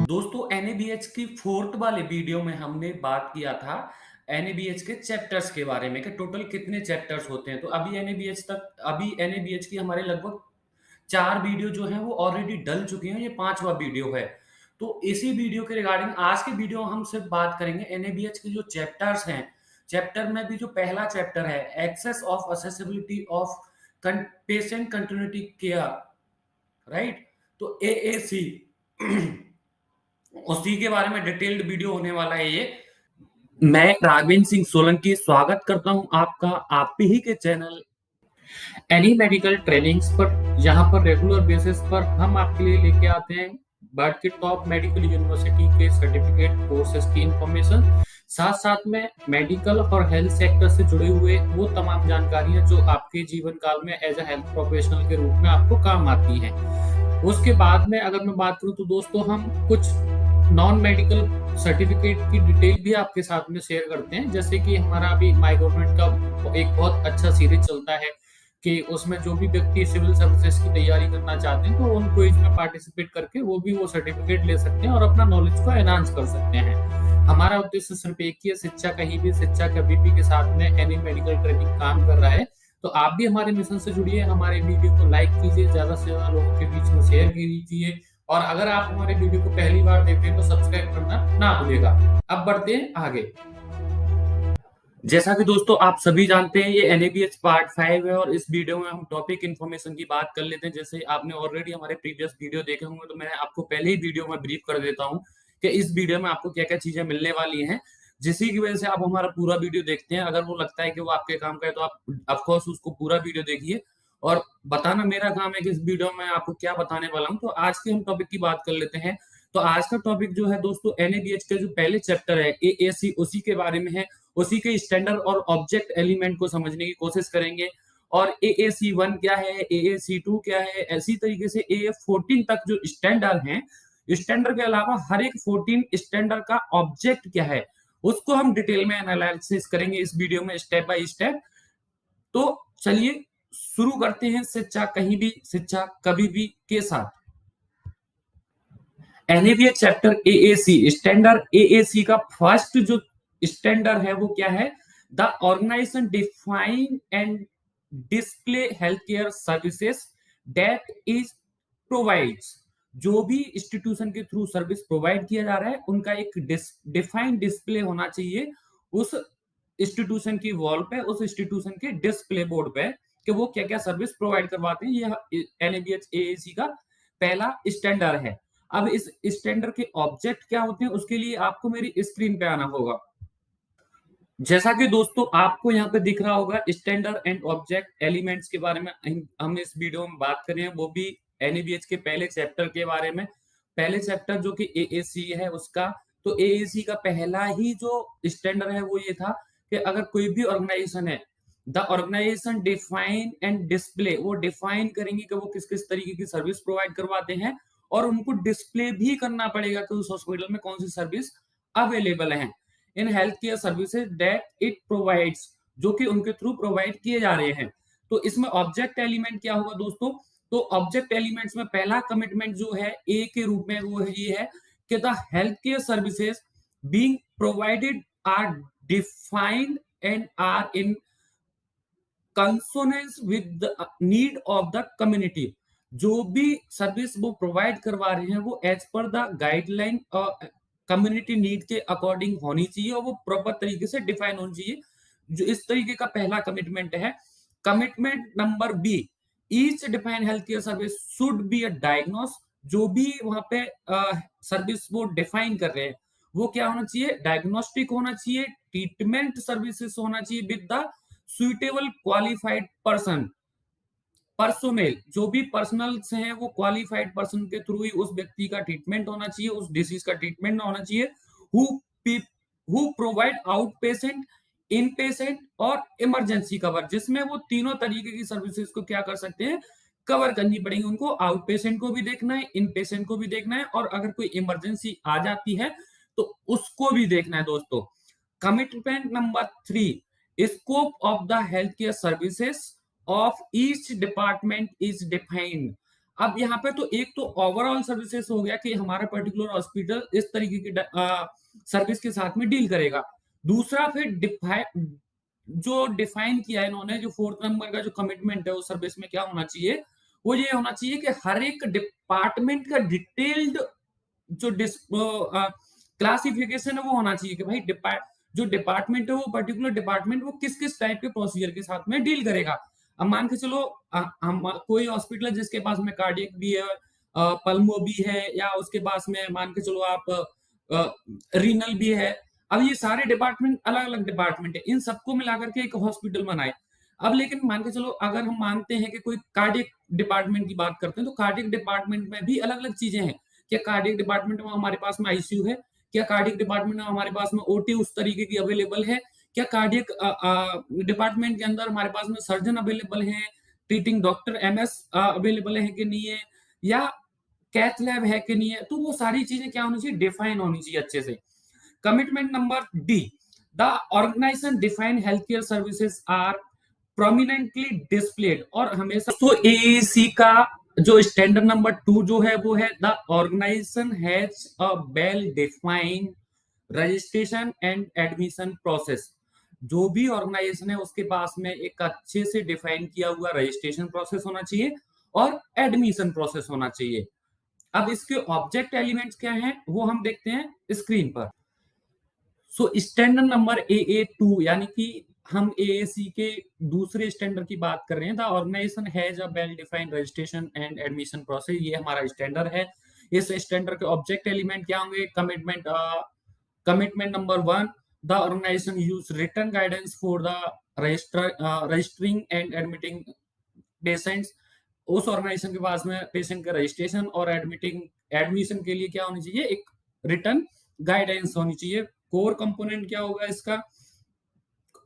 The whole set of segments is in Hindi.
दोस्तों एनएबीएच की फोर्थ वाले वीडियो में हमने बात किया था एनएबीएच के चैप्टर्स के बारे में कि टोटल कितने चैप्टर्स होते हैं। तो अभी एनएबीएच की हमारे लगभग 4 वीडियो जो हैं वो ऑलरेडी डल चुके हैं, ये 5वां वीडियो है। तो इसी वीडियो के रिगार्डिंग आज के वीडियो हम सिर्फ बात करेंगे एनएबीएच के जो चैप्टर्स हैं। चैप्टर में भी जो पहला चैप्टर है access of accessibility of patient continuity care, right? तो एएसी उसी के बारे में डिटेल्ड वीडियो होने वाला है ये। मैं राघवेंद्र सिंह सोलंकी स्वागत करता हूं आपका आप ही के चैनल एनी मेडिकल ट्रेनिंग्स पर। यहाँ पर रेगुलर बेसिस पर हम आपके लिए लेके आते हैं वर्ल्ड के टॉप मेडिकल यूनिवर्सिटी के सर्टिफिकेट कोर्सेज की इंफॉर्मेशन, साथ साथ में मेडिकल और हेल्थ सेक्टर से जुड़े हुए वो तमाम जानकारियां जो आपके जीवन काल में एज ए हेल्थ प्रोफेशनल के रूप में आपको काम आती हैं। उसके बाद में अगर मैं बात करूं तो दोस्तों हम कुछ नॉन मेडिकल सर्टिफिकेट की डिटेल भी आपके साथ में शेयर करते हैं। जैसे कि हमारा अभी माई गवर्नमेंट का एक बहुत अच्छा सीरीज चलता है कि उसमें जो भी व्यक्ति सिविल सर्विसेज की तैयारी करना चाहते हैं तो उनको इसमें पार्टिसिपेट करके वो भी वो सर्टिफिकेट ले सकते हैं और अपना नॉलेज को एनहांस कर सकते हैं। हमारा उद्देश्य सिर्फ एक ही है, शिक्षा कहीं भी शिक्षा कभी भी के साथ में एनी मेडिकल ट्रेनिंग काम कर रहा है। तो आप भी हमारे मिशन से जुड़िए, हमारे वीडियो को लाइक कीजिए, ज्यादा से ज्यादा लोगों के बीच में शेयर कीजिए और अगर आप हमारे वीडियो को पहली बार देख रहे हैं तो सब्सक्राइब करना ना भूलिएगा। अब बढ़ते हैं आगे। जैसा कि दोस्तों आप सभी जानते हैं ये एनएबीएच पार्ट 5 है और इस वीडियो में हम टॉपिक इन्फॉर्मेशन की बात कर लेते हैं। जैसे आपने ऑलरेडी हमारे प्रीवियस वीडियो देखे होंगे तो मैं आपको पहले ही वीडियो में ब्रीफ कर देता हूं कि इस वीडियो में आपको क्या क्या चीजें मिलने वाली हैं, जिसी की वजह से आप हमारा पूरा वीडियो देखते हैं। अगर वो लगता है कि वो आपके काम का है तो आप ऑफकोर्स उसको पूरा वीडियो देखिए और बताना मेरा काम है कि इस वीडियो में आपको क्या बताने वाला हूँ। तो आज के हम टॉपिक की बात कर लेते हैं। तो आज का टॉपिक जो है दोस्तों एनएबीएच का जो पहले चैप्टर है एएसी उसी के बारे में है, उसी के स्टैंडर्ड और ऑब्जेक्ट एलिमेंट को समझने की कोशिश करेंगे। और AAC1 क्या है, AAC2 क्या है, ऐसी तरीके से AF14 तक जो स्टैंडर्ड हैं, स्टैंडर्ड के अलावा हर एक 14 स्टैंडर्ड का ऑब्जेक्ट क्या है उसको हम डिटेल में एनालिसिस करेंगे इस वीडियो में स्टेप बाय स्टेप। तो चलिए शुरू करते हैं शिक्षा कहीं भी शिक्षा कभी भी के साथ। NABH chapter AAC standard AAC का फर्स्ट जो स्टैंडर्ड है वो क्या है, the organisation define and display health care services that is provides. जो भी इंस्टीट्यूशन के थ्रू सर्विस प्रोवाइड किया जा रहा है उनका एक डिफाइंड डिस्प्ले होना चाहिए उस इंस्टीट्यूशन की वॉल पे, उस इंस्टीट्यूशन के डिस्प्ले बोर्ड पे कि वो क्या क्या सर्विस प्रोवाइड करवाते हैं। यह एनएबीएच एएसी का पहला स्टैंडर्ड है। अब इस स्टैंडर्ड के ऑब्जेक्ट क्या होते हैं उसके लिए आपको मेरी स्क्रीन पे आना होगा। जैसा कि दोस्तों आपको यहाँ पे दिख रहा होगा स्टैंडर्ड एंड ऑब्जेक्ट एलिमेंट्स के बारे में हम इस वीडियो में बात कर रहे हैं, वो भी एनएबीएच के पहले चैप्टर के बारे में। पहले चैप्टर जो कि एएसी है उसका, तो एएसी का पहला ही जो स्टैंडर्ड है वो ये था कि अगर कोई भी ऑर्गेनाइजेशन है, the organisation define and display, वो डिफाइन करेंगे कि वो किस किस तरीके की सर्विस प्रोवाइड करवाते हैं और उनको डिस्प्ले भी करना पड़ेगा कि उस हॉस्पिटल में कौन सी सर्विस अवेलेबल है in health care services that it provides, जो कि उनके थ्रू प्रोवाइड किए जा रहे हैं। तो इसमें ऑब्जेक्ट एलिमेंट क्या होगा दोस्तों, तो ऑब्जेक्ट एलिमेंट्स में पहला कमिटमेंट जो है ए के रूप में वो ये है कि the health care services being provided are defined and are in consonance with the need of the community. जो भी सर्विस वो प्रोवाइड करवा रहे हैं वो as per the guideline community need के अकॉर्डिंग होनी चाहिए और वो प्रॉपर तरीके से डिफाइन होनी चाहिए। जो इस तरीके का पहला कमिटमेंट है। Commitment number B, each define health care service should be a diagnose. जो भी वहां पे सर्विस वो डिफाइन कर रहे हैं वो क्या होना चाहिए, डायग्नोस्टिक होना चाहिए, ट्रीटमेंट सर्विसेज होना चाहिए with the suitable qualified person, personnel. जो भी पर्सनल्स हैं वो क्वालिफाइड पर्सन के थ्रू ही उस व्यक्ति का ट्रीटमेंट होना चाहिए, उस डिसीज का ट्रीटमेंट होना चाहिए। Who provide out patient, in patient और इमरजेंसी कवर, जिसमें वो तीनों तरीके की सर्विसेज को क्या कर सकते हैं, कवर करनी पड़ेगी। उनको आउट पेशेंट को भी देखना है, इन पेशेंट को भी देखना है और अगर कोई इमरजेंसी आ जाती है तो उसको भी देखना है दोस्तों। Commitment number 3, scope of the health care services of each department is defined. अब यहाँ पे तो एक तो ओवरऑल सर्विसेज हो गया कि हमारा पर्टिकुलर हॉस्पिटल इस तरीके की सर्विस के साथ में डील करेगा। दूसरा फिर जो डिफाइन किया है इन्होंने, जो फोर्थ नंबर का जो कमिटमेंट है उस सर्विस में क्या होना चाहिए, वो ये होना चाहिए कि हर एक डिपार्टमेंट का डिटेल्ड जो क्लासिफिकेशन है वो होना चाहिए कि भाई जो डिपार्टमेंट है वो पर्टिकुलर डिपार्टमेंट वो किस किस टाइप के प्रोसीजर के साथ में डील करेगा। अब मान के चलो हम कोई हॉस्पिटल है जिसके पास में कार्डियक भी है, पल्मो भी है, या उसके पास में मान के चलो आप रीनल भी है। अब ये सारे डिपार्टमेंट अलग अलग डिपार्टमेंट है, इन सबको मिलाकर के एक हॉस्पिटल बनाए। अब लेकिन मान के चलो अगर हम मानते हैं कि कोई कार्डियक डिपार्टमेंट की बात करते हैं, तो कार्डियक डिपार्टमेंट में भी अलग अलग चीजें हैं। क्या कार्डियक डिपार्टमेंट में हमारे पास में आईसीयू है? क्या कार्डियक डिपार्टमेंट में हमारे पास में ओटी उस तरीके की अवेलेबल है? क्या कार्डियक डिपार्टमेंट के अंदर हमारे पास में सर्जन अवेलेबल हैं, ट्रीटिंग डॉक्टर एमएस अवेलेबल है कि नहीं है, या कैथ लैब है कि नहीं है? तो वो सारी चीजें क्या होनी चाहिए, डिफाइन होनी चाहिए अच्छे से। Commitment number D, the organisation define health care services are prominently displayed. और हमेशा तो एएसी का जो स्टैंडर्ड नंबर 2 जो है वो है the organisation has a well defined registration and admission process. जो भी ऑर्गेनाइजेशन है उसके पास में एक अच्छे से डिफाइन किया हुआ रजिस्ट्रेशन प्रोसेस होना चाहिए और एडमिशन प्रोसेस होना चाहिए। अब इसके ऑब्जेक्ट एलिमेंट्स क्या हैं वो हम देखते हैं स्क्रीन पर। सो स्टैंडर्ड नंबर AA2, यानी कि हम एएसी के दूसरे स्टैंडर्ड की बात कर रहे हैं। The organisation has a well defined registration and admission process, ये हमारा स्टैंडर्ड है। इस स्टैंडर्ड के ऑब्जेक्ट एलिमेंट क्या होंगे? Commitment number 1, the organisation use written guidance for the registering and admitting patients. उस ऑर्गेनाइजेशन के पास में पेशेंट का रजिस्ट्रेशन और एडमिशन के लिए क्या होनी चाहिए? एक रिटन गाइडेंस होनी चाहिए। कोर कंपोनेंट क्या होगा इसका?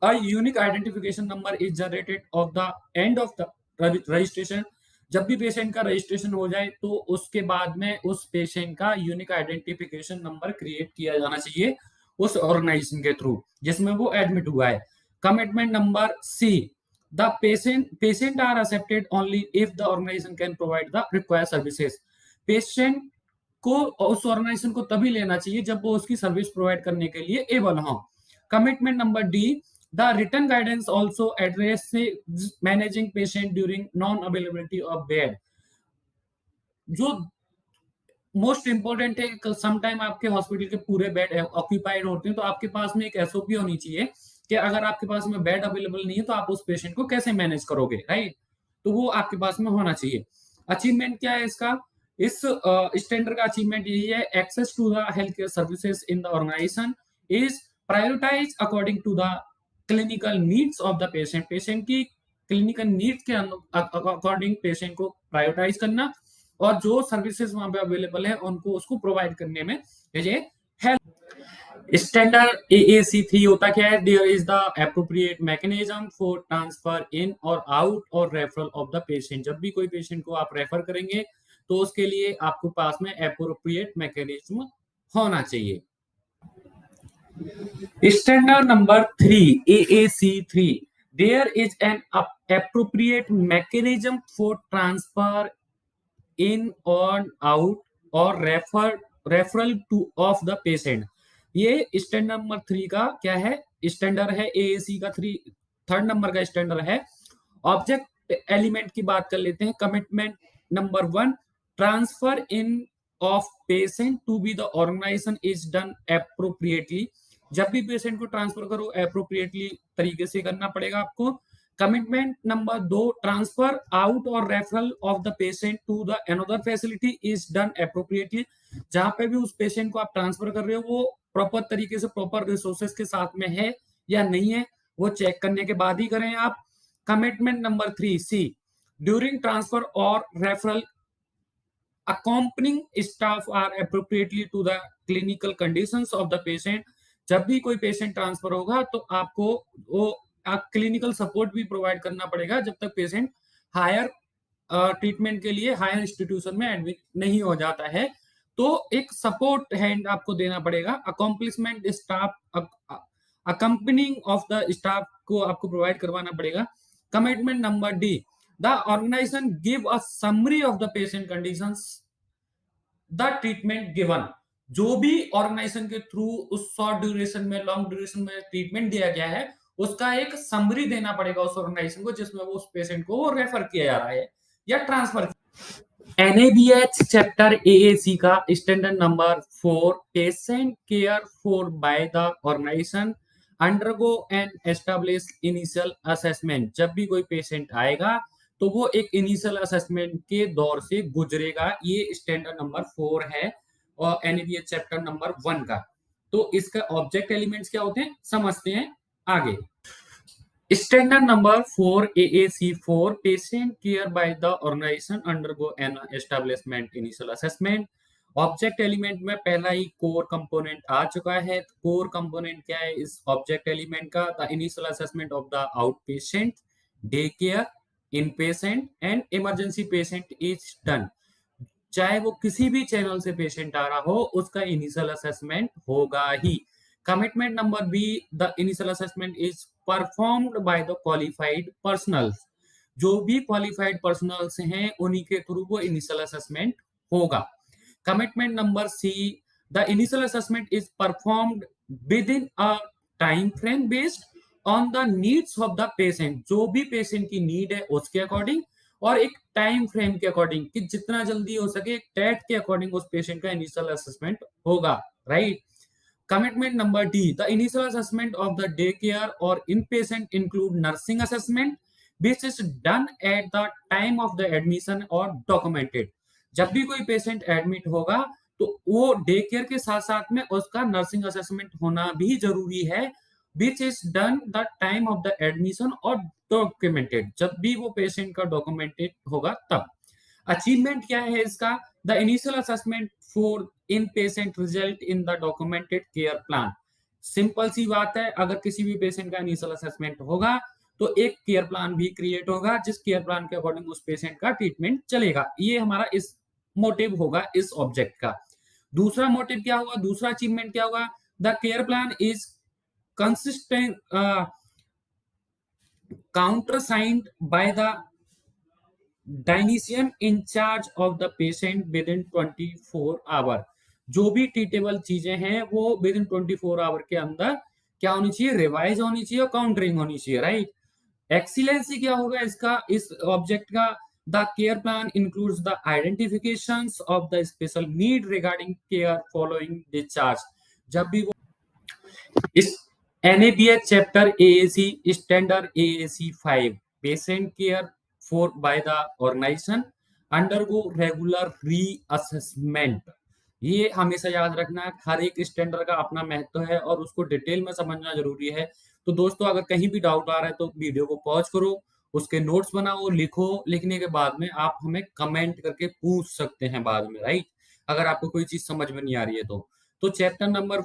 A unique identification number is generated of the end of the registration। जब भी पेशेंट का रजिस्ट्रेशन हो जाए तो उसके बाद में उस पेशेंट का यूनिक आइडेंटिफिकेशन नंबर क्रिएट किया जाना चाहिए उस ऑर्गेनाइजेशन के थ्रू जिसमें वो एडमिट हुआ है। Commitment number C, the patient are accepted only if the organisation can provide the required services. Patient को उस ऑर्गेनाइजेशन को तभी लेना चाहिए जब वो उसकी सर्विस प्रोवाइड करने के लिए एबल हो। Commitment number D, the written guidance also addresses managing patient during non-availability of bed। जो मोस्ट इंपॉर्टेंट है, समटाइम आपके हॉस्पिटल के पूरे बेड ऑक्यूपाइड होते हैं तो आपके पास में एक एसओपी होनी चाहिए कि अगर आपके पास में बेड अवेलेबल नहीं है तो आप उस पेशेंट को कैसे मैनेज करोगे, राइट? तो वो आपके पास में होना चाहिए। अचीवमेंट क्या है इसका? इस स्टैंडर्ड का अचीवमेंट यही है, access to the health care services in the organisation is prioritise according to the clinical needs of the patient. Patient की क्लिनिकल नीड्स के अकॉर्डिंग पेशेंट को प्रायोरिटाइज करना और जो सर्विसेज वहां पे अवेलेबल है उनको उसको प्रोवाइड करने में ये हेल्प। स्टैंडर्ड AAC3 होता क्या है? There is the appropriate mechanism for transfer in और आउट और रेफरल ऑफ द पेशेंट। जब भी कोई पेशेंट को आप रेफर करेंगे तो उसके लिए आपको पास में एप्रोप्रिएट मैकेनिज्म होना चाहिए। Standard number 3, AAC3, there is an appropriate mechanism for transfer in or out or referral to of the patient। ये स्टैंडर्ड नंबर 3 का क्या है? स्टैंडर्ड है AAC का थर्ड नंबर का स्टैंडर्ड है। ऑब्जेक्ट एलिमेंट की बात कर लेते हैं। Commitment number 1, transfer in of patient to be the organisation is done appropriately. जब भी पेशेंट को ट्रांसफर करो एप्रोप्रिएटली तरीके से करना पड़ेगा आपको। कमिटमेंट नंबर 2, ट्रांसफर आउट और referral of the patient to the another facility is done appropriately. जहां पे भी उस पेशेंट को आप ट्रांसफर कर रहे हो वो प्रॉपर तरीके से प्रॉपर रिसोर्सेज के साथ में है या नहीं है, वो चेक करने के बाद ही करें आप। कमिटमेंट नंबर 3 सी, ड्यूरिंग ट्रांसफर और referral accompanying staff are appropriately to the clinical conditions of the patient। जब भी कोई पेशेंट ट्रांसफर होगा तो आपको वो क्लिनिकल सपोर्ट भी प्रोवाइड करना पड़ेगा जब तक पेशेंट हायर ट्रीटमेंट के लिए हायर इंस्टीट्यूशन में एडमिट नहीं हो जाता है। तो एक सपोर्ट हैंड आपको देना पड़ेगा। Accomplishment staff accompanying of the staff को आपको प्रोवाइड करवाना पड़ेगा। Commitment number D, the organisation give a summary of the patient conditions, the treatment given. जो भी ऑर्गेनाइजेशन के थ्रू उस शॉर्ट ड्यूरेशन में, लॉन्ग ड्यूरेशन में ट्रीटमेंट दिया गया है, उसका एक समरी देना पड़ेगा उस ऑर्गेनाइजेशन को, जिसमें वो उस पेशेंट को वो रेफर किया जा रहा है या ट्रांसफर। NABH चैप्टर AAC का standard number 4, patient care for by the organisation undergo an establish initial assessment. जब भी कोई पेशेंट आएगा तो वो एक इनिशियल असेसमेंट के दौर से गुजरेगा। ये स्टैंडर्ड नंबर 4 है और NABH चैप्टर नंबर 1 का। तो इसका ऑब्जेक्ट एलिमेंट्स क्या होते हैं समझते हैं आगे। Standard number 4 AAC4, patient care by the organisation undergo an establishment initial assessment. Object element में पहला ही कोर कंपोनेंट आ चुका है। कोर कंपोनेंट क्या है इस ऑब्जेक्ट एलिमेंट का? The initial assessment of the out patient, day care, in patient and emergency patient is done. चाहे वो किसी भी चैनल से पेशेंट आ रहा हो, उसका इनिशियल असेसमेंट होगा ही। Commitment number B, the initial assessment is performed by the qualified personnels. जो भी क्वालिफाइड पर्सनल्स हैं उन्हीं के थ्रू वो इनिशियल असेसमेंट होगा। Commitment number C, the initial assessment is performed within a time frame based on the needs of the patient. जो भी पेशेंट की नीड है उसके अकॉर्डिंग और एक टाइम फ्रेम के अकॉर्डिंग कि जितना जल्दी हो सके एक टेट के अकॉर्डिंग उस पेशेंट का इनिशियल असेसमेंट होगा, right. Commitment number D, the initial assessment of the day care और inpatient include nursing assessment which is done at the time of the admission और डॉक्यूमेंटेड। जब भी कोई पेशेंट एडमिट होगा तो वो डे केयर के साथ साथ में उसका नर्सिंग असेसमेंट होना भी जरूरी है, विच is done the time of the admission और डॉक्यूमेंटेड। जब भी वो पेशेंट का डॉक्यूमेंटेड होगा तब। अचीवमेंट क्या है इसका? The initial assessment for in patient result in the documented care plan. Simple सी बात है, अगर किसी भी पेशेंट का इनिशियल असेसमेंट होगा तो एक केयर प्लान भी क्रिएट होगा, जिस केयर प्लान के अकॉर्डिंग उस पेशेंट का ट्रीटमेंट चलेगा। ये हमारा इस मोटिव होगा इस ऑब्जेक्ट का। दूसरा मोटिव क्या होगा, दूसरा अचीवमेंट क्या होगा? The care plan is consistent countersigned by the dietician in charge of the patient within 24 hour. जो भी ट्रीटेबल चीजें हैं वो विद इन 24 आवर के अंदर क्या होनी चाहिए? रिवाइज होनी चाहिए और काउंटरिंग होनी चाहिए, राइट। एक्सीलेंसी क्या होगा इसका, इस ऑब्जेक्ट का? The care plan includes the identifications of the special need regarding care following discharge. जब भी वो इस NABH chapter AAC standard AAC 5, patient care for by the organisation undergo regular reassessment. ये हमेशा याद रखना, हर एक स्टैंडर्ड का अपना महत्व है और उसको डिटेल में समझना जरूरी है। तो दोस्तों अगर कहीं भी डाउट आ रहा है तो वीडियो को पॉज करो, उसके नोट्स बनाओ, लिखो। लिखने के बाद में आप हमें कमेंट करके पूछ सकते हैं बाद में, राइट, अगर आपको कोई चीज समझ में नहीं आ रही है तो चैप्टर नंबर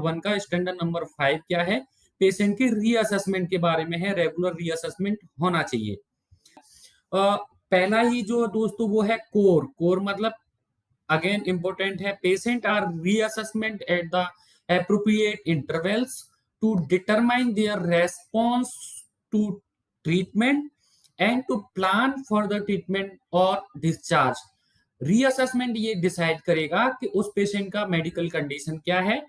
1 का स्टैंडर्ड नंबर 5 क्या है? पेशेंट की रीअसेसमेंट के बारे में है। रेगुलर रीअसेसमेंट होना चाहिए। पहला ही जो दोस्तों वो है कोर। कोर मतलब अगेन इंपॉर्टेंट है, patient are reassessment at the appropriate intervals to determine their response to treatment and to plan for the treatment और डिस्चार्ज। रीअसेसमेंट ये डिसाइड करेगा कि उस पेशेंट का मेडिकल कंडीशन क्या है,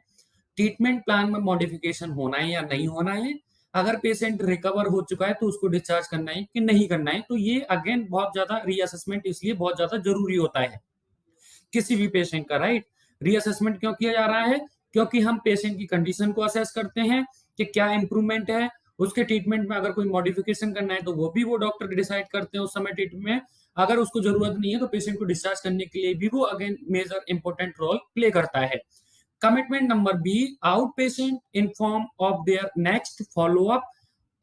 ट्रीटमेंट प्लान में मॉडिफिकेशन होना है या नहीं होना है, अगर पेशेंट रिकवर हो चुका है तो उसको डिस्चार्ज करना है कि नहीं करना है। तो ये अगेन बहुत ज्यादा रीअसेसमेंट इसलिए बहुत ज्यादा जरूरी होता है किसी भी पेशेंट का, राइट। रीअसेसमेंट क्यों किया जा रहा है? क्योंकि हम पेशेंट की कंडीशन को असेस करते हैं कि क्या इंप्रूवमेंट है, उसके ट्रीटमेंट में अगर कोई मॉडिफिकेशन करना है तो वो भी वो डॉक्टर डिसाइड करते हैं उस समय ट्रीटमेंट में। अगर उसको जरूरत नहीं है तो पेशेंट को डिस्चार्ज करने के लिए भी वो again major important role play करता है। Commitment number B, out patient inform of their next follow up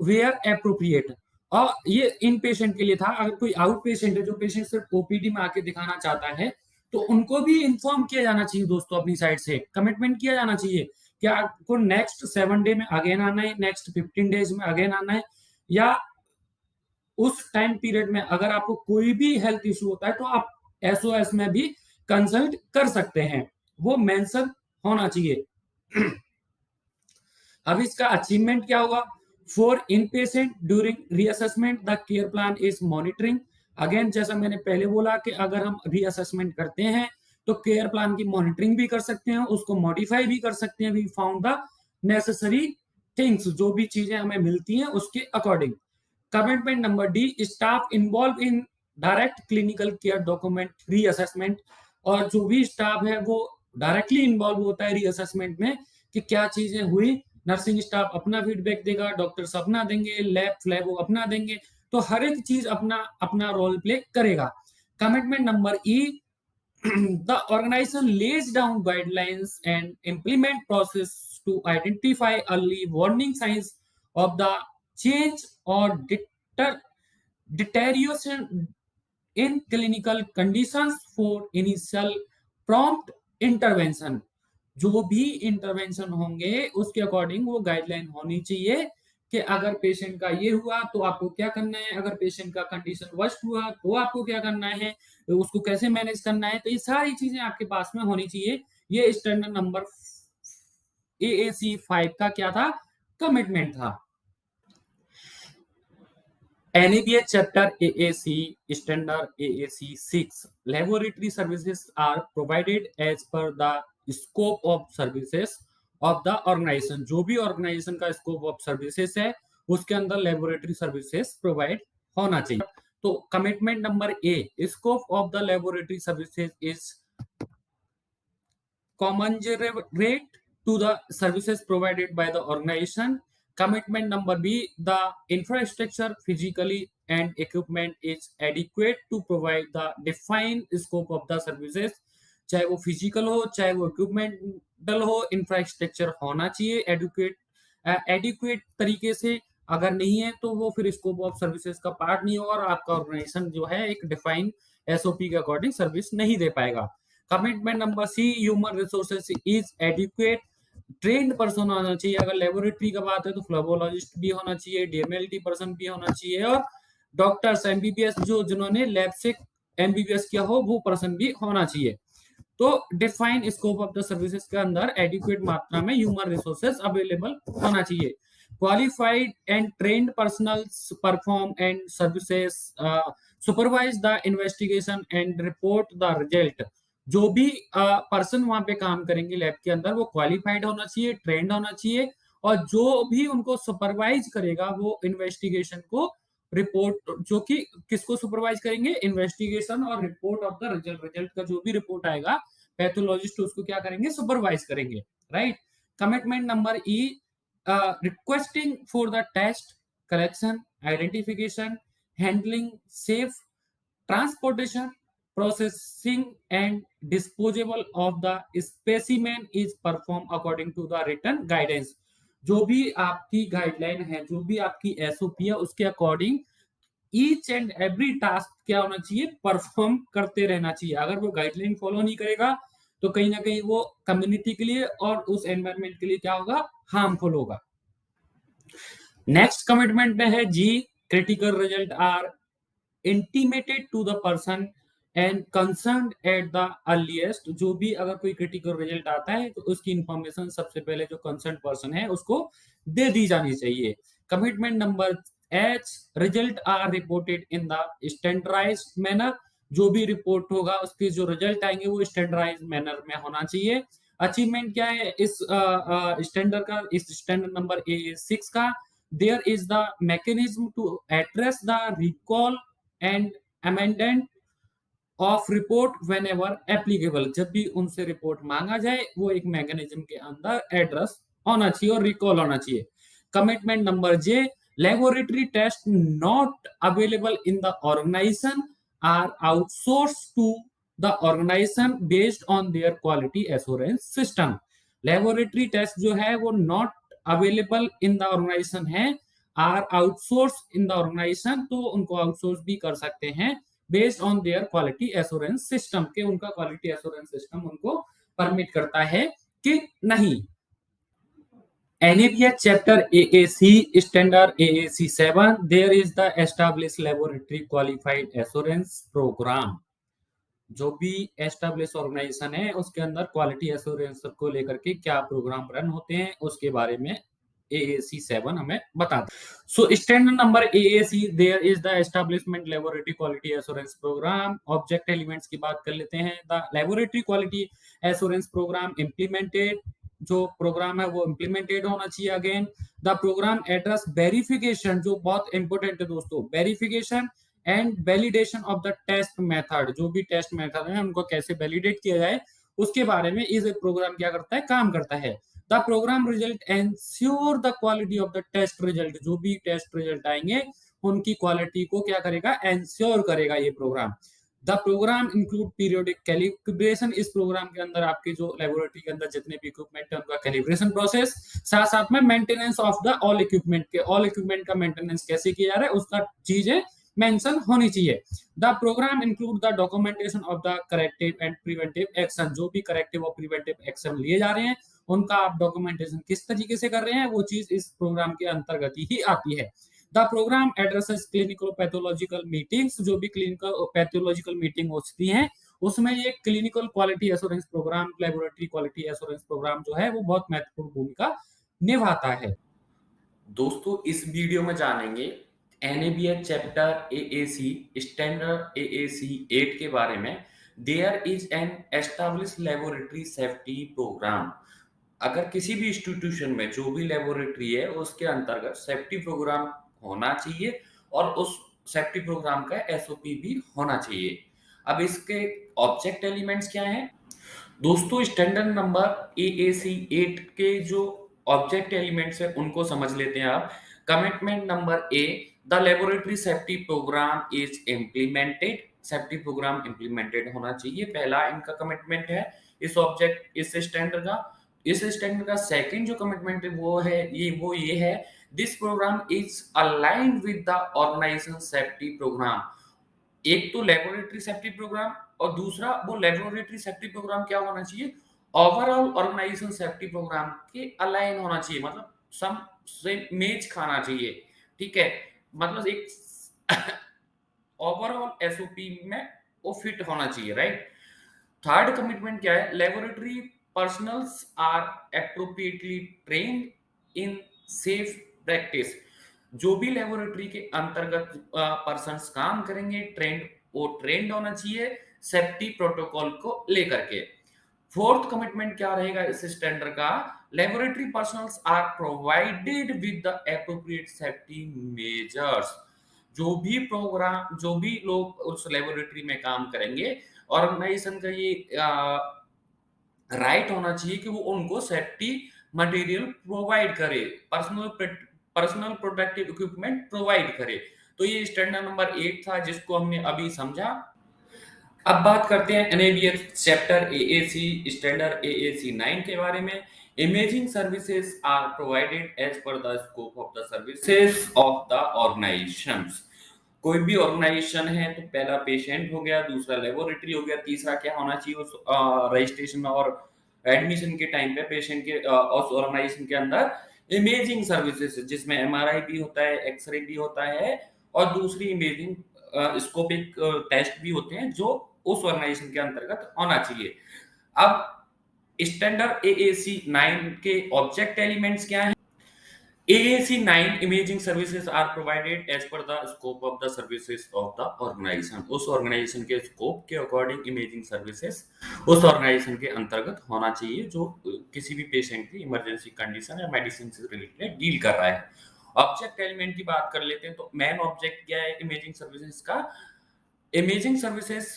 where appropriate. और ये इन पेशेंट के लिए था, अगर कोई आउट पेशेंट है जो पेशेंट सिर्फ ओपीडी में आके दिखाना चाहता है तो उनको भी इन्फॉर्म किया जाना चाहिए दोस्तों, अपनी साइड से कमिटमेंट किया जाना चाहिए कि आपको नेक्स्ट 7 डे में अगेन आना है, नेक्स्ट 15 डेज में अगेन आना है, या उस टाइम पीरियड में अगर आपको कोई भी हेल्थ इशू होता है तो आप SOS में भी कंसल्ट कर सकते हैं, वो मेंशन होना चाहिए। अब इसका अचीवमेंट क्या होगा? For in patient during reassessment the care plan is monitoring. Again जैसा मैंने पहले बोला कि अगर हम रीअसेसमेंट करते हैं तो केयर प्लान की मॉनिटरिंग भी कर सकते हैं, उसको मॉडिफाई भी कर सकते हैं। We found the necessary things, जो भी चीजें हमें मिलती हैं उसके according. Commitment number D, staff involve in direct clinical care document reassessment. और जो भी स्टाफ है वो डायरेक्टली इन्वॉल्व होता है रीअसेसमेंट में कि क्या चीजें हुई। नर्सिंग स्टाफ अपना फीडबैक देगा, डॉक्टर्स अपना देंगे, लैब वो अपना देंगे, तो हर एक चीज अपना अपना रोल प्ले करेगा। Commitment number E, the organization lays down guidelines and implement process to identify early warning signs of the change or deterioration in clinical conditions for initial prompt intervention। जो भी इंटरवेंशन होंगे उसके अकॉर्डिंग वो गाइडलाइन होनी चाहिए कि अगर पेशेंट का ये हुआ तो आपको क्या करना है, अगर पेशेंट का कंडीशन वर्स्ट हुआ तो आपको क्या करना है, तो उसको कैसे मैनेज करना है। तो ये सारी चीजें आपके पास में होनी चाहिए। ये स्टैंडर्ड नंबर AAC 5 का क्या था, कमिटमेंट था। NABH chapter AAC standard AAC 6 laboratory services are provided as per the scope of services of the organization। जो भी organization का scope of services है उसके अंदर laboratory services provide होना चाहिए। तो commitment number A, scope of the laboratory services is commensurate to the services provided by the organization। Commitment number B, the infrastructure physically and equipment is adequate to provide the defined scope of the services। चाहे वो फिजिकल हो चाहे वो इक्विपमेंटल हो, इंफ्रास्ट्रक्चर होना चाहिए एडिक्वेट तरीके से। अगर नहीं है तो वो फिर स्कोप ऑफ सर्विसेज का पार्ट नहीं होगा और आपका ऑर्गेनाइजेशन जो है एक डिफाइंड SOP के अकॉर्डिंग सर्विस नहीं दे पाएगा। Commitment number C, human resources is adequate, trained person होना चाहिए। अगर लेबोरेटरी का बात है तो फ्लोबोलॉजिस्ट भी होना चाहिए, DMLT पर्सन भी होना चाहिए, और डॉक्टर्स MBBS जो जिन्होंने लैब से MBBS किया हो वो पर्सन भी होना चाहिए। तो defined scope of the services के अंदर एडिक्वेट मात्रा में ह्यूमन रिसोर्सेज अवेलेबल होना चाहिए। Qualified and trained personnel perform and services supervise the investigation and report the result. जो भी पर्सन वहां पे काम करेंगे लैब के अंदर वो क्वालिफाइड होना चाहिए, ट्रेंड होना चाहिए, और जो भी उनको सुपरवाइज करेगा वो इन्वेस्टिगेशन को रिपोर्ट, जो कि किसको सुपरवाइज करेंगे, इन्वेस्टिगेशन और report of the result. Result का जो भी रिपोर्ट आएगा पैथोलॉजिस्ट उसको क्या करेंगे, सुपरवाइज करेंगे, right. Commitment number E, requesting for the test collection identification handling safe transportation, processing and disposal of the specimen is performed according to the written guidance। जो भी आपकी गाइडलाइन है, जो भी आपकी SOP है, उसके according each and every task क्या होना चाहिए, परफॉर्म करते रहना चाहिए। अगर वो गाइडलाइन फॉलो नहीं करेगा तो कहीं ना कहीं वो कम्युनिटी के लिए और उस एनवायरमेंट के लिए क्या होगा, हार्मफुल होगा। नेक्स्ट कमिटमेंट में है जी, critical result are intimated to the person and concern at the earliest. जो भी अगर कोई क्रिटिकल रिजल्ट आता है तो उसकी इंफॉर्मेशन सबसे पहले जो कंसर्न पर्सन है उसको दे दी जानी चाहिए। Commitment number H, result are reported in the standardised manner. जो भी रिपोर्ट होगा उसके जो रिजल्ट आएंगे वो स्टैंडर्डाइज्ड मैनर में होना चाहिए। अचीवमेंट क्या है इस स्टैंडर्ड का, इस स्टैंडर्ड नंबर A6 का, there is the mechanism to address the recall and amendment of report whenever applicable। जब भी उनसे रिपोर्ट मांगा जाए वो एक मैकेनिज्म के अंदर एड्रेस होना चाहिए और रिकॉल होना चाहिए। Commitment number J, laboratory test not available in the organisation are outsource to the organisation based on their quality assurance system. Laboratory test जो है वो not available in the organisation है, are outsource in the organisation, तो उनको आउटसोर्स भी कर सकते हैं based on their quality assurance system, के उनका क्वालिटी एश्योरेंस सिस्टम उनको परमिट करता है कि नहीं। NABH chapter AAC standard AAC 7, there is the establish laboratory qualified assurance programme. जो भी एस्टैब्लिश ऑर्गेनाइजेशन है उसके अंदर क्वालिटी एश्योरेंस को लेकर के क्या प्रोग्राम रन होते हैं उसके बारे में AAC 7 हमें बताता है। So standard number AAC there is the establishment laboratory quality assurance programme. Object elements की बात कर लेते हैं। The laboratory quality assurance programme implemented, जो प्रोग्राम है वो इम्प्लीमेंटेड होना चाहिए। Again the programme address verification, जो बहुत इंपॉर्टेंट है दोस्तों, verification and validation of the test method, जो भी टेस्ट मेथड है उनको कैसे वैलिडेट किया जाए उसके बारे में इस प्रोग्राम क्या करता है, काम करता है। The programme result ensure the quality of the test result, जो भी टेस्ट रिजल्ट आएंगे उनकी क्वालिटी को क्या करेगा, एंश्योर करेगा ये programme. The programme include periodic calibration, इस प्रोग्राम के अंदर आपके जो लेबोरेटरी के अंदर जितने भी इक्विपमेंट है उनका कैलिब्रेशन प्रोसेस, साथ साथ में maintenance of the all equipment के, ऑल इक्विपमेंट का मेंटेनेंस कैसे किया जा रहा है उसका चीजें मेंशन होनी चाहिए। The programme include the documentation of the corrective and preventive action, जो भी करेक्टिव और प्रिवेंटिव एक्शन लिए जा रहे हैं उनका आप डॉक्यूमेंटेशन किस तरीके से कर रहे हैं वो चीज इस प्रोग्राम के अंतर्गत ही आती है। The programme addresses clinical pathological meetings, जो भी क्लिनिकल पैथोलॉजिकल मीटिंग होती हैं उसमें ये clinical quality assurance programme, laboratory quality assurance programme जो है वो बहुत महत्वपूर्ण भूमिका निभाता है। दोस्तों इस वीडियो में जानेंगे NABH chapter AAC standard AAC 8 के बारे में। There is an established laboratory safety programme. अगर किसी भी इंस्टीट्यूशन में जो भी लेबोरेटरी है उसके अंतर्गत सेफ्टी प्रोग्राम होना चाहिए और उस सेफ्टी प्रोग्राम का SOP भी होना चाहिए। अब इसके ऑब्जेक्ट एलिमेंट्स क्या हैं दोस्तों? स्टैंडर्ड नंबर AAC 8 के जो ऑब्जेक्ट एलिमेंट्स है उनको समझ लेते हैं आप। Commitment number A, the laboratory safety programme is implemented, safety programme implemented होना चाहिए, पहला इनका कमिटमेंट है इस ऑब्जेक्ट इस स्टैंडर्ड का। इस स्टैंडर्ड का सेकंड जो कमिटमेंट है वो ये है, this programme is aligned with the organisation safety programme. एक तो लेबोरेटरी सेफ्टी प्रोग्राम और दूसरा वो लेबोरेटरी सेफ्टी प्रोग्राम क्या होना चाहिए, ओवरऑल ऑर्गेनाइजेशन सेफ्टी प्रोग्राम के अलाइन होना चाहिए, मतलब सम से मेच खाना चाहिए। ठीक है, मतलब एक ओवरऑल SOP में वो फिट होना चाहिए, राइट। थर्ड कमिटमेंट क्या है, laboratory personnels are appropriately trained in safe practice. जो भी लेबोरेटरी के अंतर्गत पर्सन्स काम करेंगे वो ट्रेंड होना चाहिए सेफ्टी प्रोटोकॉल को लेकर के। फोर्थ कमिटमेंट क्या रहेगा इस स्टैंडर्ड का, laboratory personnels are provided with the appropriate safety measures. जो भी लोग उस लेबोरेटरी में काम करेंगे, ऑर्गेनाइजेशन का ये राइट होना चाहिए कि वो उनको सेफ्टी मटेरियल प्रोवाइड करे, पर्सनल प्रोटेक्टिव इक्विपमेंट प्रोवाइड करे। तो ये स्टैंडर्ड नंबर 8 था जिसको हमने अभी समझा। अब बात करते हैं NABH chapter AAC standard AAC 9 के बारे में। Imaging services are provided as per the scope of the services of the organisations. कोई भी ऑर्गेनाइजेशन है तो पहला पेशेंट हो गया, दूसरा लेबोरेटरी हो गया, तीसरा क्या होना चाहिए उस रजिस्ट्रेशन और एडमिशन के टाइम पे पेशेंट के उस ऑर्गेनाइजेशन के अंदर इमेजिंग सर्विसेज, जिसमें MRI भी होता है, एक्सरे भी होता है और दूसरी इमेजिंग स्कोपिक टेस्ट भी होते हैं जो उस ऑर्गेनाइजेशन के अंतर्गत होना चाहिए। अब स्टैंडर्ड AAC 9 के ऑब्जेक्ट एलिमेंट्स क्या हैं? AAC 9 imaging services are provided as per the scope of the services of the organization। उस ऑर्गेनाइजेशन के स्कोप के अकॉर्डिंग इमेजिंग सर्विसेज उस ऑर्गेनाइजेशन के अंतर्गत होना चाहिए जो किसी भी पेशेंट की इमरजेंसी कंडीशन या मेडिसिन से रिलेटेड डील कर रहा है। ऑब्जेक्ट एलिमेंट की बात कर लेते हैं तो मेन ऑब्जेक्ट क्या है इमेजिंग सर्विसेज का, imaging services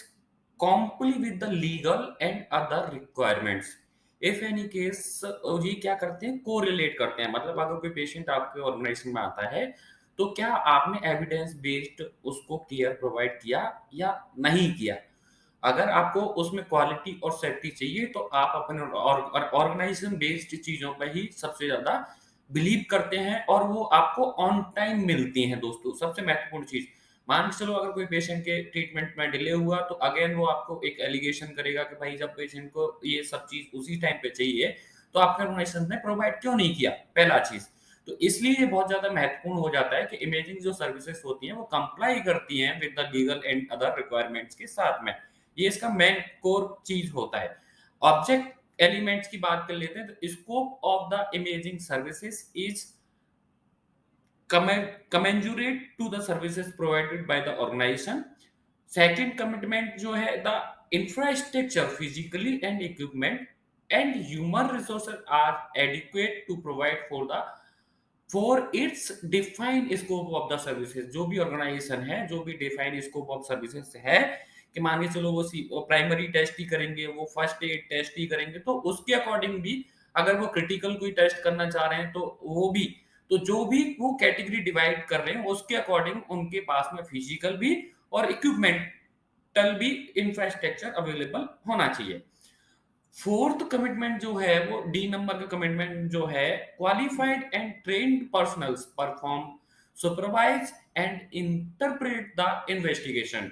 comply with the legal and other requirements if any case। ये क्या करते हैं, कोरिलेट करते हैं, मतलब अगर कोई पेशेंट आपके ऑर्गेनाइजेशन में आता है तो क्या आपने एविडेंस बेस्ड उसको केयर प्रोवाइड किया या नहीं किया। अगर आपको उसमें क्वालिटी और सेफ्टी चाहिए तो आप अपने ऑर्गेनाइजेशन बेस्ड चीजों पर ही सबसे ज्यादा बिलीव करते हैं और वो आपको ऑन टाइम मिलती हैं। दोस्तों सबसे महत्वपूर्ण चीज, मान के चलो अगर कोई पेशेंट के ट्रीटमेंट में डिले हुआ तो अगेन वो आपको एक एलिगेशन करेगा कि भाई जब पेशेंट को ये सब चीज उसी टाइम पे चाहिए तो आपके ऑर्गेनाइजेशन ने प्रोवाइड क्यों नहीं किया, पहला चीज। तो इसलिए ये बहुत ज्यादा महत्वपूर्ण हो जाता है कि इमेजिंग जो सर्विसेज होती हैं वो कंप्लाई करती हैं with the legal and other requirements के साथ में, ये इसका मेन कोर चीज होता है। ऑब्जेक्ट एलिमेंट्स की बात कर लेते हैं तो scope of the imaging services is commensurate to the services provided by the organization. Second commitment जो है the infrastructure physically and equipment and human resources are adequate to provide for its defined scope of the services. जो भी ऑर्गेनाइजेशन है, जो भी डिफाइंड स्कोप ऑफ सर्विसेज है, कि मान के चलो वो प्राइमरी टेस्ट ही करेंगे, वो फर्स्ट एड टेस्ट ही करेंगे, तो उसके अकॉर्डिंग भी अगर वो क्रिटिकल कोई टेस्ट करना चाह रहे हैं तो वो भी, तो जो भी वो कैटेगरी डिवाइड कर रहे हैं उसके अकॉर्डिंग उनके पास में फिजिकल भी और इक्विपमेंटल भी इंफ्रास्ट्रक्चर अवेलेबल होना चाहिए। फोर्थ कमिटमेंट जो है वो डी नंबर का कमिटमेंट जो है, qualified and trained personnels perform supervise and interpret the investigation.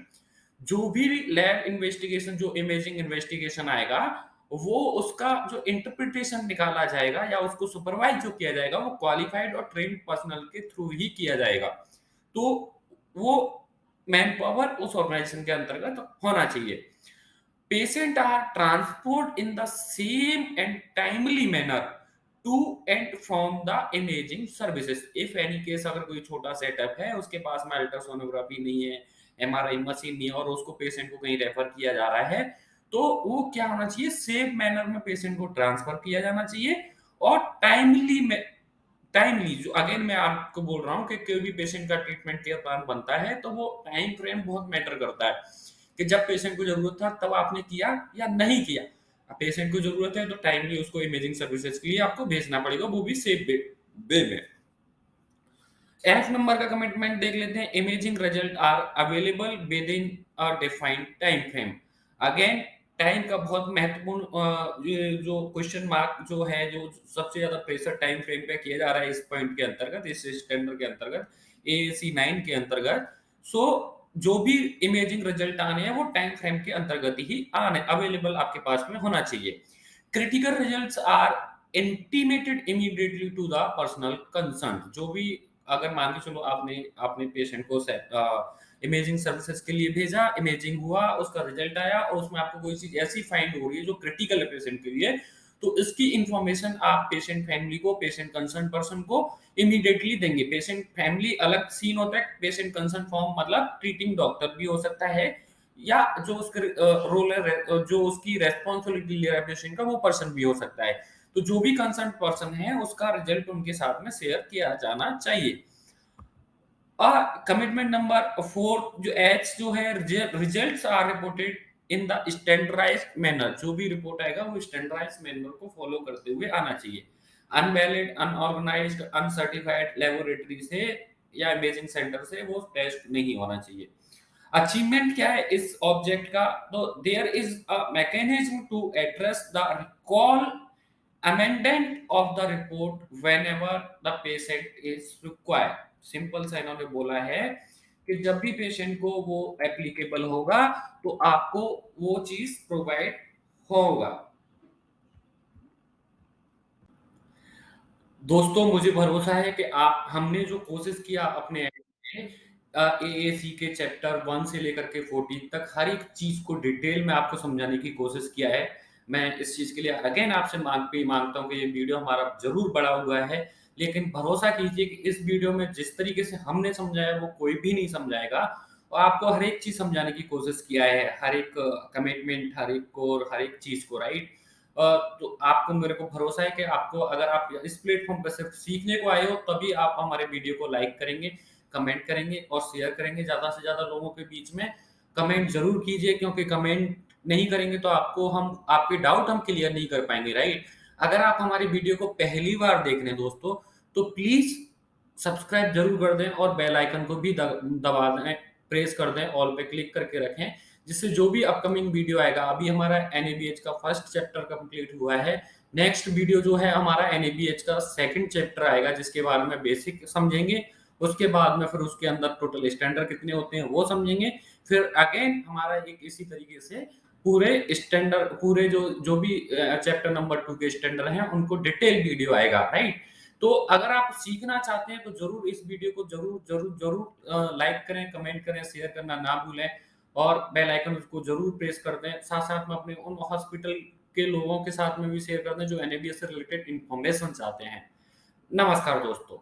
जो भी लैब इन्वेस्टिगेशन, जो इमेजिंग इन्वेस्टिगेशन आएगा, वो उसका जो इंटरप्रिटेशन निकाला जाएगा या उसको सुपरवाइज जो किया जाएगा वो क्वालिफाइड और ट्रेन्ड पर्सनल के थ्रू ही किया जाएगा। तो वो मैन पावर उस ऑर्गेनाइजेशन के अंतर्गत होना चाहिए। Patient are transported in the same and timely manner to and from the imaging services. If any case अगर कोई छोटा सेटअप है, उसके पास में अल्ट्रासोनोग्राफी नहीं है, एमआरआई मशीन नहीं है और उसको पेशेंट को कहीं रेफर किया जा रहा है, तो वो क्या होना चाहिए, सेफ मैनर में पेशेंट को ट्रांसफर किया जाना चाहिए और टाइमली जो अगेन मैं आपको बोल रहा हूँ कि कोई भी पेशेंट का ट्रीटमेंट केयर प्लान बनता है तो वो टाइम फ्रेम बहुत मैटर करता है कि जब पेशेंट को जरूरत था तब आपने किया या नहीं किया। पेशेंट को जरूरत है तो टाइमली उसको इमेजिंग सर्विसेज के लिए आपको भेजना पड़ेगा, वो भी सेफ वे में। एफ नंबर का कमिटमेंट देख लेते हैं, imaging result are available within a defined time frame. Again time का बहुत महत्वपूर्ण जो क्वेश्चन मार्क जो है, जो सबसे ज्यादा प्रेशर टाइम फ्रेम पे किया जा रहा है इस पॉइंट के अंतर्गत, इस स्टैंडर्ड के अंतर्गत, एएसी 9 के अंतर्गत। सो जो भी इमेजिंग रिजल्ट आने हैं वो टाइम फ्रेम के अंतर्गत ही आने अवेलेबल आपके पास में होना चाहिए। Critical results are intimated immediately to the personnel concern. जो भी अगर मान के चलो आपने आपने पेशेंट को इमेजिंग सर्विसेज के लिए भेजा, इमेजिंग हुआ, उसका रिजल्ट आया और उसमें आपको कोई चीज ऐसी फाइंड हो रही है जो क्रिटिकल है पेशेंट के लिए, तो इसकी इंफॉर्मेशन आप पेशेंट फैमिली को, पेशेंट कंसर्न पर्सन को इमीडिएटली देंगे। पेशेंट फैमिली अलग सीन होता है, पेशेंट कंसर्न फॉर्म मतलब ट्रीटिंग डॉक्टर भी हो सकता है या जो उसका रोल है, जो उसकी रेस्पॉन्सिबिलिटी ले रहा है पेशेंट का, वो पर्सन भी हो सकता है। तो जो भी कंसर्न पर्सन है उसका रिजल्ट उनके साथ में शेयर किया जाना चाहिए। कमिटमेंट नंबर 4 जो एच जो है, results are reported in the standardised manner. जो भी रिपोर्ट आएगा वो स्टैंडर्डाइज्ड मैनर को फॉलो करते हुए आना चाहिए। अनवैलिड, अनऑर्गेनाइज्ड, अनसर्टिफाइड लेबोरेटरी से या इमेजिंग सेंटर से वो टेस्ट नहीं होना चाहिए। अचीवमेंट क्या है इस ऑब्जेक्ट का, तो there is a mechanism to address the recall amendment of the report whenever the patient is required। Simple सा इन्होंने बोला है कि जब भी पेशेंट को वो एप्लीकेबल होगा तो आपको वो चीज प्रोवाइड होगा। दोस्तों मुझे भरोसा है कि आप हमने जो कोशिश किया अपने एएसी के चैप्टर 1 से लेकर के 14 तक हर एक चीज को डिटेल में आपको समझाने की कोशिश किया है। मैं इस चीज के लिए अगेन आपसे मांगता हूँ कि ये वीडियो हमारा जरूर बड़ा हुआ है, लेकिन भरोसा कीजिए कि इस वीडियो में जिस तरीके से हमने समझाया वो कोई भी नहीं समझाएगा, और आपको हर एक चीज समझाने की कोशिश किया है, हर एक कमिटमेंट, हर एक को, हर एक चीज को, राइट। तो आपको, मेरे को भरोसा है कि आपको, अगर आप इस प्लेटफॉर्म पर सिर्फ सीखने को आए हो तभी आप हमारे वीडियो को लाइक करेंगे, कमेंट करेंगे और शेयर करेंगे ज्यादा से ज्यादा लोगों के बीच में। कमेंट जरूर कीजिए, क्योंकि कमेंट नहीं करेंगे तो आपको हम आपके डाउट हम क्लियर नहीं कर पाएंगे, राइट। अगर आप हमारी वीडियो को पहली बार देख रहे हैं दोस्तों, तो प्लीज सब्सक्राइब जरूर कर दें और बेल आइकन को भी दबा दें, प्रेस कर दें, ऑल पे क्लिक करके रखें, जिससे जो भी अपकमिंग वीडियो आएगा, अभी हमारा एनएबीएच का फर्स्ट चैप्टर कंप्लीट हुआ है, नेक्स्ट वीडियो जो है हमारा एनएबीएच का सेकंड चैप्टर आएगा जिसके बारे में बेसिक समझेंगे, उसके बाद में फिर उसके अंदर टोटल स्टैंडर्ड कितने होते हैं वो समझेंगे, फिर अगेन हमारा एक इसी तरीके से पूरे स्टैंडर्ड, पूरे जो जो भी चैप्टर नंबर 2 के स्टैंडर्ड हैं उनको डिटेल वीडियो आएगा, राइट। तो अगर आप सीखना चाहते हैं तो जरूर इस वीडियो को जरूर जरूर जरूर लाइक करें, कमेंट करें, शेयर करना ना भूलें और बेल आइकन उसको जरूर प्रेस कर दें। साथ साथ में अपने उन हॉस्पिटल के लोगों के साथ में भी शेयर कर दें जो एनएबीएस से रिलेटेड इंफॉर्मेशन चाहते हैं। नमस्कार दोस्तों।